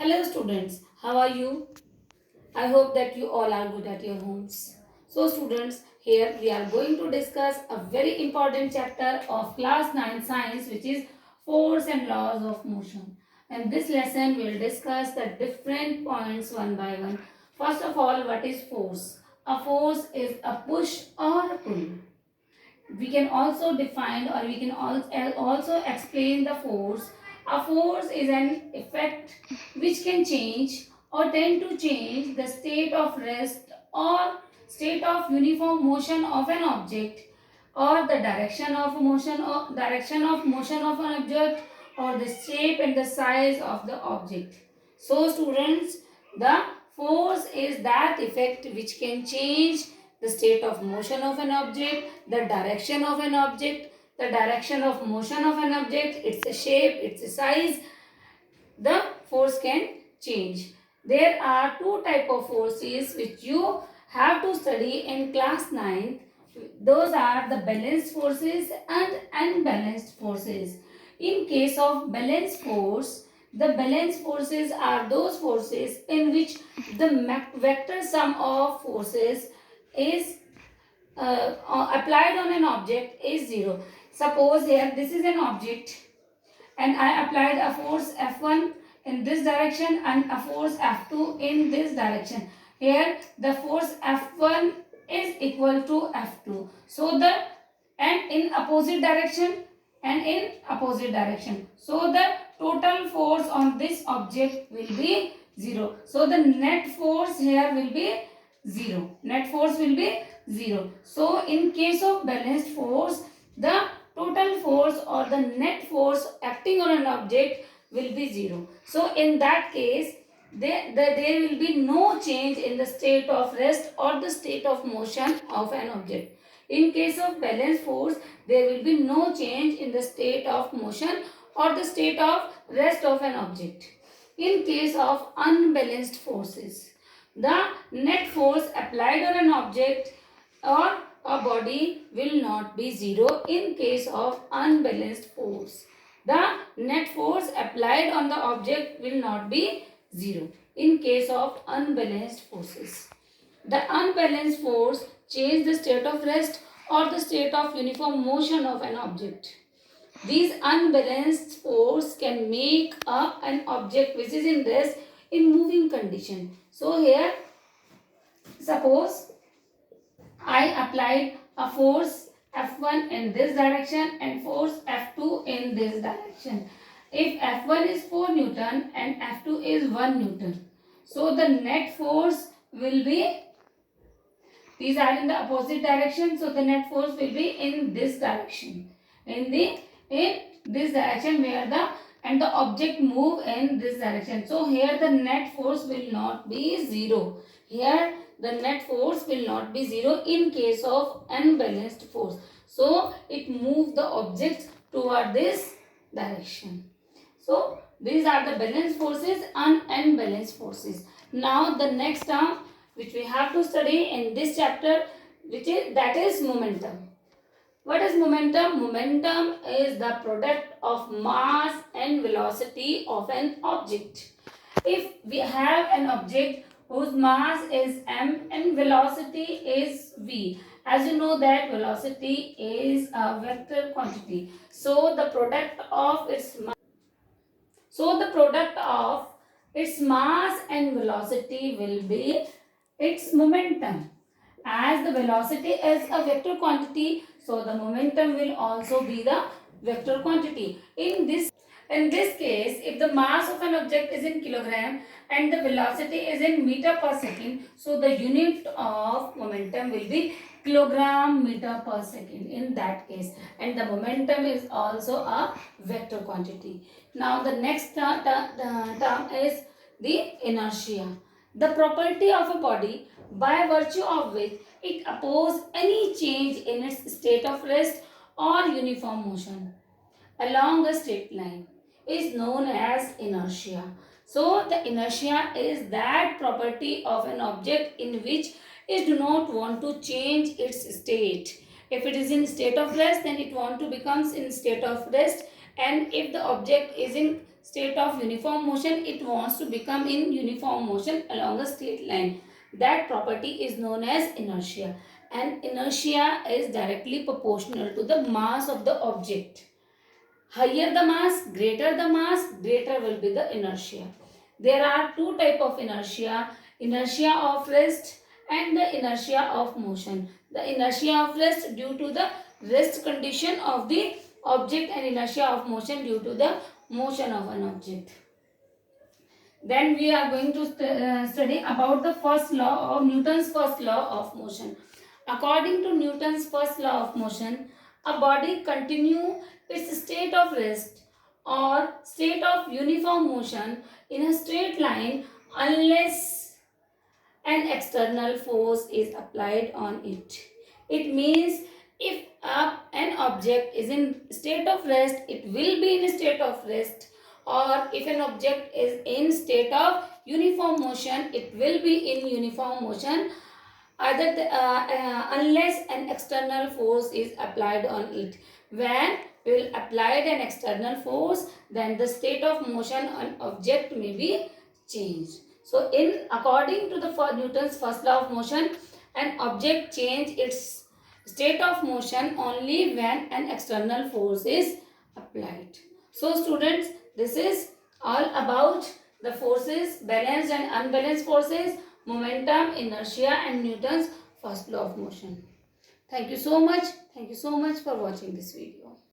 Hello students, how are you? I hope that you all are good at your homes. So students, here we are going to discuss a very important chapter of class 9 science, which is force and laws of motion. And this lesson will discuss the different points one by one. First of all, what is force? A force is a push or a pull. We can also define or we can also explain the force. A force is an effect which can change or tend to change the state of rest or state of uniform motion of an object, or the direction of motion of an object, or the shape and the size of the object. So students, the force is that effect which can change the state of motion of an object, the direction of an object, the direction of motion of an object, its a shape, its a size, the force can change. There are two type of forces which you have to study in class 9. Those are the balanced forces and unbalanced forces. In case of balanced force, the balanced forces are those forces in which the vector sum of forces is applied on an object is 0. Suppose here this is an object and I applied a force F1 in this direction and a force F2 in this direction. Here the force F1 is equal to F2. So the and in opposite direction and in opposite direction. So the total force on this object will be 0. So the net force here will be 0. Net force will be 0. So in case of balanced force, the total force or the net force acting on an object will be 0. So in that case, there will be no change in the state of rest or the state of motion of an object. In case of balanced force, there will be no change in the state of motion or the state of rest of an object. In case of unbalanced forces, the net force applied on an object or a body will not be 0 in case of unbalanced force. The net force applied on the object will not be 0 in case of unbalanced forces. The unbalanced force change the state of rest or the state of uniform motion of an object. These unbalanced force can make up an object which is in rest in moving condition. So here, suppose I applied a force F1 in this direction and force F2 in this direction. If F1 is 4 Newton and F2 is 1 Newton, so the net force will be, these are in the opposite direction, so the net force will be in this direction. In this direction where the object move in this direction. So here the net force will not be 0. Here the net force will not be 0 in case of unbalanced force. So it moves the object toward this direction. So these are the balanced forces and unbalanced forces. Now the next term which we have to study in this chapter, that is momentum. What is momentum? Momentum is the product of mass and velocity of an object. If we have an object whose mass is m and velocity is v, as you know that velocity is a vector quantity. So the product of its mass and velocity will be its momentum. As the velocity is a vector quantity, so the momentum will also be the vector quantity. In this case, if the mass of an object is in kilogram and the velocity is in meter per second, so the unit of momentum will be kilogram meter per second in that case, and the momentum is also a vector quantity. Now the next term is the inertia, the property of a body by virtue of which it opposes any change in its state of rest or uniform motion along a straight line is known as inertia. So the inertia is that property of an object in which it do not want to change its state. If it is in state of rest, then it want to becomes in state of rest, and if the object is in state of uniform motion, it wants to become in uniform motion along a straight line. That property is known as inertia, and inertia is directly proportional to the mass of the object. Higher the mass, greater will be the inertia. There are two type of inertia, inertia of rest and the inertia of motion. The inertia of rest due to the rest condition of the object, and inertia of motion due to the motion of an object. Then we are going to study about the first law of Newton's first law of motion. According to Newton's first law of motion, a body continue its state of rest or state of uniform motion in a straight line unless an external force is applied on it. It means if an object is in state of rest, it will be in a state of rest, or if an object is in state of uniform motion, it will be in uniform motion either unless an external force is applied on it. When we will apply an external force, then the state of motion on object may be changed. So in according to the Newton's first law of motion, an object change its state of motion only when an external force is applied. So students, this is all about the forces, balanced and unbalanced forces, momentum, inertia and Newton's first law of motion. Thank you so much. Thank you so much for watching this video.